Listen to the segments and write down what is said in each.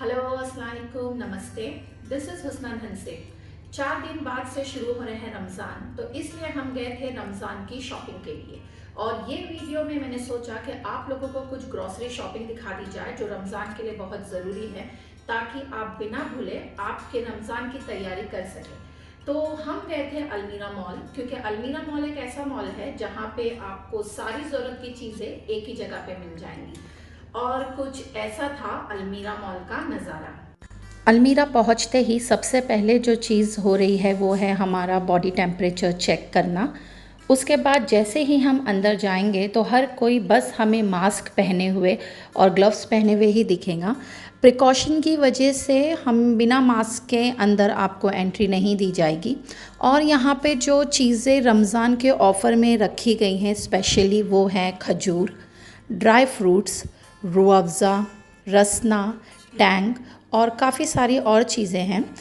Hello अस्सलाम वालेकुम, नमस्ते। दिस इज़ हुस्ना धनसे। 4 दिन बाद से शुरू हो रहे हैं रमज़ान, तो इसलिए हम गए थे रमज़ान की शॉपिंग के लिए। और ये वीडियो में मैंने सोचा कि आप लोगों को कुछ ग्रॉसरी शॉपिंग दिखा दी जाए जो रमज़ान के लिए बहुत ज़रूरी है, ताकि आप बिना भूले आपके रमज़ान की तैयारी कर सकें। तो हम गए थे अलमीरा मॉल, क्योंकि अलमीरा मॉल एक ऐसा मॉल है जहाँ पे आपको सारी ज़रूरत की चीज़ें एक ही जगह पे मिल जाएंगी। और कुछ ऐसा था अलमीरा मॉल का नज़ारा। अलमीरा पहुंचते ही सबसे पहले जो चीज़ हो रही है वो है हमारा बॉडी टेम्परेचर चेक करना। उसके बाद जैसे ही हम अंदर जाएंगे तो हर कोई बस हमें मास्क पहने हुए और ग्लव्स पहने हुए ही दिखेगा। प्रिकॉशन की वजह से हम बिना मास्क के अंदर आपको एंट्री नहीं दी जाएगी। और यहाँ पे जो चीज़ें रमज़ान के ऑफ़र में रखी गई हैं स्पेशली वो हैं खजूर, ड्राई फ्रूट्स, रूह अफ़ज़ा, रसना, टैंग और काफ़ी सारी और चीज़ें हैं।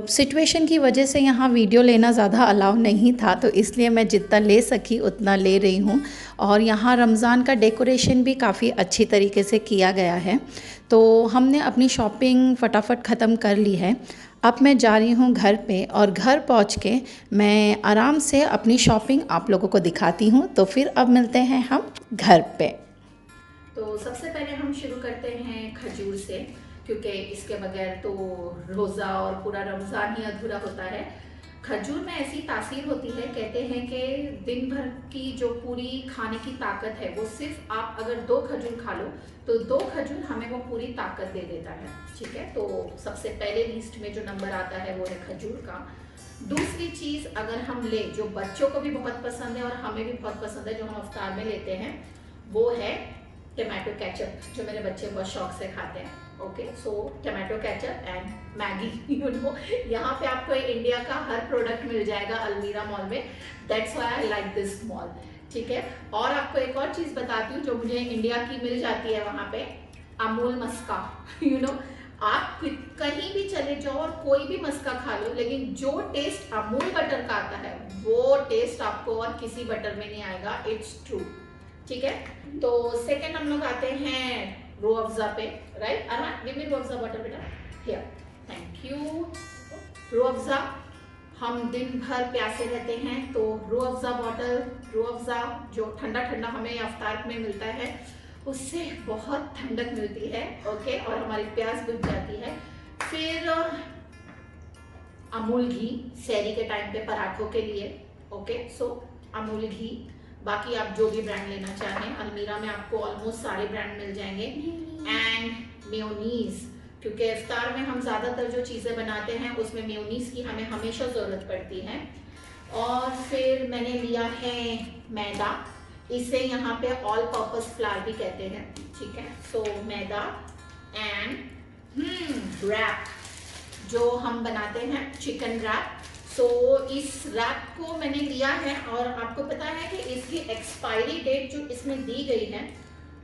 सिचुएशन की वजह से यहाँ वीडियो लेना ज़्यादा अलाउ नहीं था, तो इसलिए मैं जितना ले सकी उतना ले रही हूँ। और यहाँ रमज़ान का डेकोरेशन भी काफ़ी अच्छी तरीके से किया गया है। तो हमने अपनी शॉपिंग फटाफट ख़त्म कर ली है। अब मैं जा रही हूँ घर पे और घर पहुँच के मैं आराम से अपनी शॉपिंग आप लोगों को दिखाती हूँ। तो फिर अब मिलते हैं हम घर पे। तो सबसे पहले हम शुरू करते हैं खजूर से, क्योंकि इसके बगैर तो रोज़ा और पूरा रमज़ान ही अधूरा होता है। खजूर में ऐसी तासीर होती है, कहते हैं कि दिन भर की जो पूरी खाने की ताकत है वो सिर्फ आप अगर 2 खजूर खा लो तो 2 खजूर हमें वो पूरी ताकत दे देता है। ठीक है, तो सबसे पहले लिस्ट में जो नंबर आता है वो है खजूर का। दूसरी चीज़ अगर हम ले, जो बच्चों को भी बहुत पसंद है और हमें भी बहुत पसंद है, जो हम अफ्तार में लेते हैं, वो है टमाटो केचप, जो मेरे बच्चे बहुत शौक से खाते हैं। Okay, so tomato ketchup and Maggi, you know, यहाँ पे आपको इंडिया का हर प्रोडक्ट मिल जाएगा अलमीरा मॉल में। That's why I like this mall. ठीक है, और आपको एक और चीज़ बताती हूँ जो मुझे इंडिया की मिल जाती है वहाँ पे, अमूल मस्का। यू नो, आप कहीं भी चले जाओ और कोई भी मस्का खा लो, लेकिन जो टेस्ट अमूल बटर का आता है वो टेस्ट आपको और किसी बटर में नहीं आएगा। It's true. ठीक है, तो सेकंड हम लोग आते हैं रूह अफ़ज़ा पे। राइट अरमान, give me Rooh Afza water बेटा, here, thank you. Rooh Afza, हम दिन भर प्यासे रहते हैं, तो रूह अफ़ज़ा बॉटल, रूह अफ़ज़ा जो ठंडा ठंडा हमें अफ्तार में मिलता है उससे बहुत ठंडक मिलती है। ओके, और हमारी प्यास बुझ जाती है। फिर अमूल घी, सहरी के टाइम पे पराठों के लिए। ओके, सो अमूल घी, बाकी आप जो भी ब्रांड लेना चाहें, अलमीरा में आपको ऑलमोस्ट सारे ब्रांड मिल जाएंगे। एंड मेयोनीज, क्योंकि इफ्तार में हम ज़्यादातर जो चीज़ें बनाते हैं उसमें मेयोनीज की हमें हमेशा ज़रूरत पड़ती है। और फिर मैंने लिया है मैदा, इसे यहाँ पे ऑल पर्पस फ्लावर भी कहते हैं। ठीक है, सो मैदा एंड रैप, जो हम बनाते हैं चिकन रैप। सो इस रैप को मैंने लिया है, और आपको पता है कि इसकी एक्सपायरी डेट जो इसमें दी गई है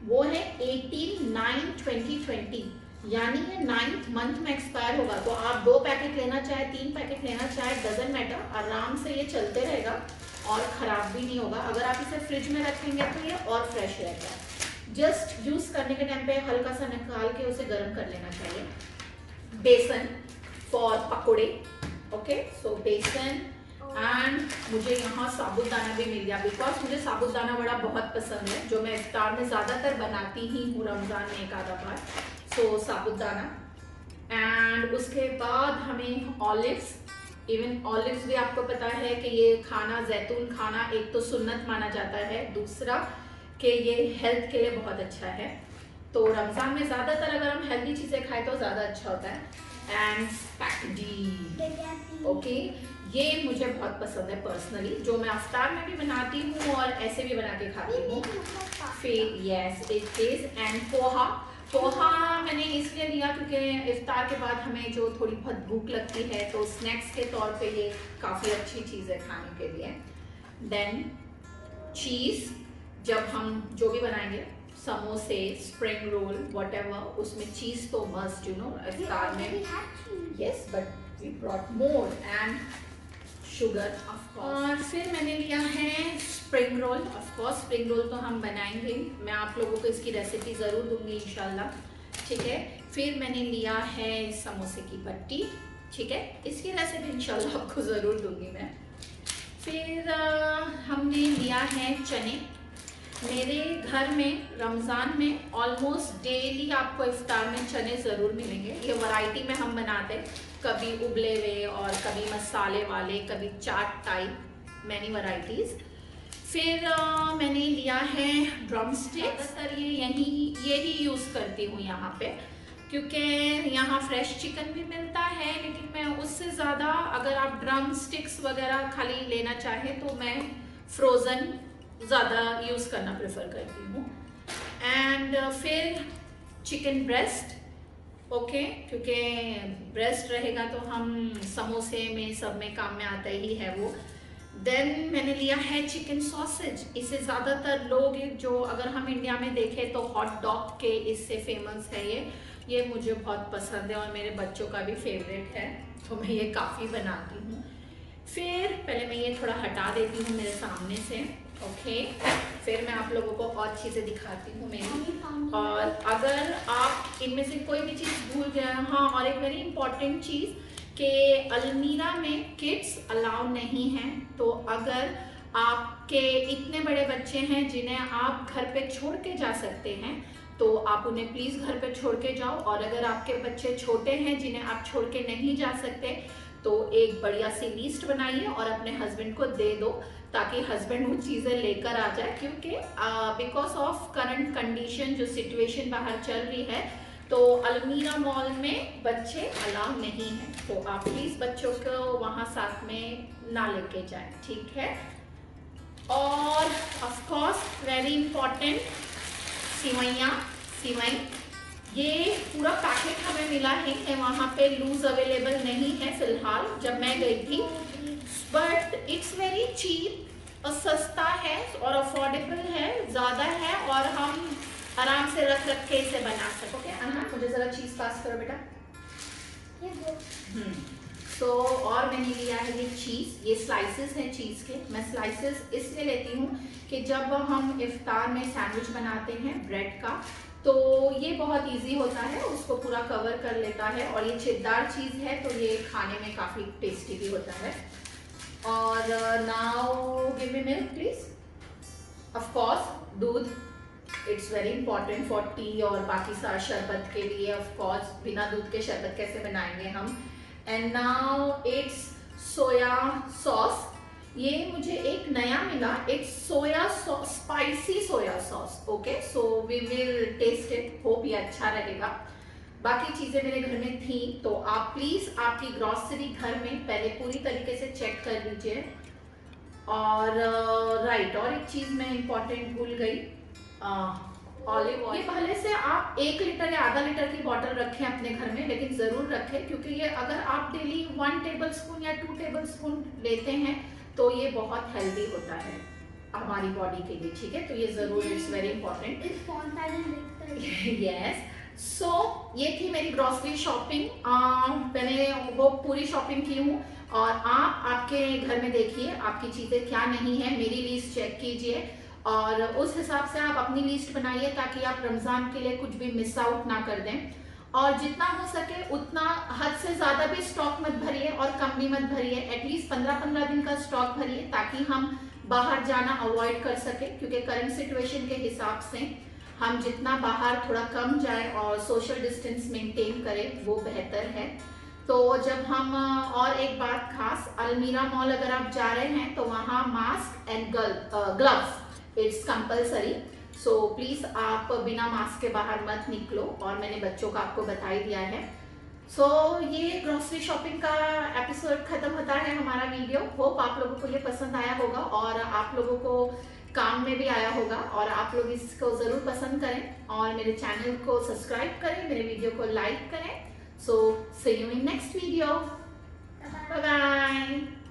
वो है 18/9/2020, यानी ये 9th मंथ में एक्सपायर होगा। तो आप 2 पैकेट लेना चाहे, 3 पैकेट लेना चाहे, डजंट मैटर, आराम से ये चलते रहेगा और ख़राब भी नहीं होगा। अगर आप इसे फ्रिज में रखेंगे तो ये और फ्रेश रहेगा। जस्ट यूज़ करने के टाइम पे हल्का सा निकाल के उसे गर्म कर लेना चाहिए। बेसन फॉर पकोड़े। ओके, सो बेसन, एंड मुझे यहाँ साबुदाना भी मिल गया, बिकॉज मुझे साबुदाना वड़ा बहुत पसंद है, जो मैं इफ्तार में ज़्यादातर बनाती ही हूँ रमज़ान में एक आधा बार। सो साबुदाना, एंड उसके बाद हमें ऑलिव्स। इवन ऑलिव्स भी आपको पता है कि ये खाना, जैतून खाना, एक तो सुन्नत माना जाता है, दूसरा कि ये हेल्थ के लिए बहुत अच्छा है। तो रमज़ान में ज़्यादातर अगर हम हेल्दी चीज़ें खाएं तो ज़्यादा अच्छा होता है। एंड स्पैगेटी, ओके, ये मुझे बहुत पसंद है पर्सनली, जो मैं अफ्तार में भी बनाती हूँ और ऐसे भी बना के खाती हूँ। फिर yes it is, and poha. Poha मैंने इसलिए लिया क्योंकि इफ्तार के बाद हमें जो थोड़ी बहुत भूख लगती है, तो स्नैक्स के तौर पे ये काफ़ी अच्छी चीज़ है खाने के लिए। देन चीज़, जब हम जो भी बनाएंगे, समोसे, स्प्रिंग रोल, व्हाटएवर, उसमें चीज़ तो मस्ट, यू नो, इफ्तार में। Yes, but we brought more, and sugar of course. और फिर मैंने लिया है spring roll. Of course spring roll तो हम बनाएंगे, मैं आप लोगों को इसकी रेसिपी ज़रूर दूंगी इंशाल्लाह। ठीक है, फिर मैंने लिया है समोसे की पट्टी, ठीक है, इसकी रेसिपी इंशाल्लाह आपको ज़रूर दूंगी मैं। फिर हमने लिया है चने। मेरे घर में रमज़ान में ऑलमोस्ट डेली आपको इफ्तार में चने ज़रूर मिलेंगे। ये वैरायटी में हम बनाते हैं, कभी उबले हुए और कभी मसाले वाले, कभी चाट टाइप, मैनी वैरायटीज़। फिर मैंने लिया है ड्रम स्टिक। ज़्यादातर यही यूज़ करती हूँ यहाँ पे, क्योंकि यहाँ फ्रेश चिकन भी मिलता है, लेकिन मैं उससे ज़्यादा अगर आप ड्रम स्टिक्स वगैरह खाली लेना चाहें तो मैं फ्रोज़न ज़्यादा यूज़ करना प्रेफर करती हूँ। एंड फिर चिकन ब्रेस्ट, ओके, क्योंकि ब्रेस्ट रहेगा तो हम समोसे में सब में काम में आता ही है वो। देन मैंने लिया है चिकन सॉसेज। इसे ज़्यादातर लोग, जो अगर हम इंडिया में देखें तो हॉट डॉग के इससे फेमस है ये मुझे बहुत पसंद है और मेरे बच्चों का भी फेवरेट है, तो मैं ये काफ़ी बनाती हूँ। फिर पहले मैं ये थोड़ा हटा देती हूँ मेरे सामने से, ओके। फिर मैं आप लोगों को और चीज़ें दिखाती हूँ मेरी। और अगर आप इनमें से कोई भी चीज़ भूल गए, हाँ, और एक वेरी इंपॉर्टेंट चीज़ कि अलमीरा में किड्स अलाउ नहीं हैं, तो अगर आपके इतने बड़े बच्चे हैं जिन्हें आप घर पे छोड़ के जा सकते हैं तो आप उन्हें प्लीज़ घर पे छोड़ के जाओ। और अगर आपके बच्चे छोटे हैं जिन्हें आप छोड़ के नहीं जा सकते तो एक बढ़िया सी लिस्ट बनाइए और अपने हस्बैंड को दे दो, ताकि हस्बैंड वो चीज़ें लेकर आ जाए। क्योंकि बिकॉज ऑफ करंट कंडीशन, जो सिचुएशन बाहर चल रही है, तो अलमीरा मॉल में बच्चे अलाउ नहीं हैं, तो आप प्लीज़ बच्चों को वहाँ साथ में ना लेके जाएं, ठीक है। और ऑफ कोर्स वेरी इंपॉर्टेंट, सिवई, ये पूरा पैकेट हमें मिला है, वहाँ पे लूज अवेलेबल नहीं है फिलहाल जब मैं गई थी, बट इट्स वेरी चीप और सस्ता है और अफोर्डेबल है, ज़्यादा है, और हम आराम से रख के इसे बना सकोगे। अन्ना मुझे ज़रा चीज़ पास करो बेटा। तो और मैंने लिया है ये चीज़, ये स्लाइसेस हैं चीज़ के। मैं स्लाइसेस इसलिए लेती हूँ कि जब हम इफ्तार में सैंडविच बनाते हैं ब्रेड का, तो ये बहुत इजी होता है, उसको पूरा कवर कर लेता है, और ये छिद्दार चीज़ है तो ये खाने में काफ़ी टेस्टी भी होता है। और now give me milk please. Of course दूध, it's very important for tea और बाकी सारा शरबत के लिए। ऑफ कोर्स बिना दूध के शरबत कैसे बनाएंगे हम। And now it's soya sauce, ये मुझे एक नया मिला, it's soya sauce, spicy soya sauce, okay. So we will taste it, hope ये अच्छा रहेगा। बाकी चीज़ें मेरे घर में थी, तो आप प्लीज़ आपकी ग्रॉसरी घर में पहले पूरी तरीके से चेक कर लीजिए। और राइट, और एक चीज़ मैं इम्पॉर्टेंट भूल गई, ऑलिव ऑयल। ये पहले से आप 1 लीटर या आधा लीटर की बॉटल रखें अपने घर में, लेकिन ज़रूर रखें, क्योंकि ये अगर आप डेली 1 टेबल स्पून या 2 टेबल स्पून लेते हैं तो ये बहुत हेल्दी होता है हमारी बॉडी के लिए, ठीक है। तो ये ज़रूर, इट्स वेरी इंपॉर्टेंट। यस, सो ये थी मेरी ग्रॉसरी शॉपिंग। मैंने वो पूरी शॉपिंग की हूँ, और आप आपके घर में देखिए आपकी चीज़ें क्या नहीं है, मेरी लिस्ट चेक कीजिए और उस हिसाब से आप अपनी लिस्ट बनाइए, ताकि आप रमज़ान के लिए कुछ भी मिस आउट ना कर दें। और जितना हो सके उतना, हद से ज़्यादा भी स्टॉक मत भरिए और कम भी मत भरिए, एटलीस्ट 15-15 दिन का स्टॉक भरिए, ताकि हम बाहर जाना अवॉइड कर सके। क्योंकि करंट सिचुएशन के हिसाब से हम जितना बाहर थोड़ा कम जाए और सोशल डिस्टेंस मेंटेन करें वो बेहतर है। तो जब हम, और एक बात खास, अलमीरा मॉल अगर आप जा रहे हैं तो वहाँ mask and gloves it's compulsory. So please आप बिना मास्क के बाहर मत निकलो, और मैंने बच्चों का आपको बता ही दिया है। सो ये ग्रॉसरी शॉपिंग का एपिसोड खत्म होता है हमारा वीडियो। होप आप लोगों को ये पसंद आया होगा और आप लोगों को काम में भी आया होगा, और आप लोग इसको ज़रूर पसंद करें और मेरे चैनल को सब्सक्राइब करें, मेरे वीडियो को लाइक करें। So see you in next video, bye bye.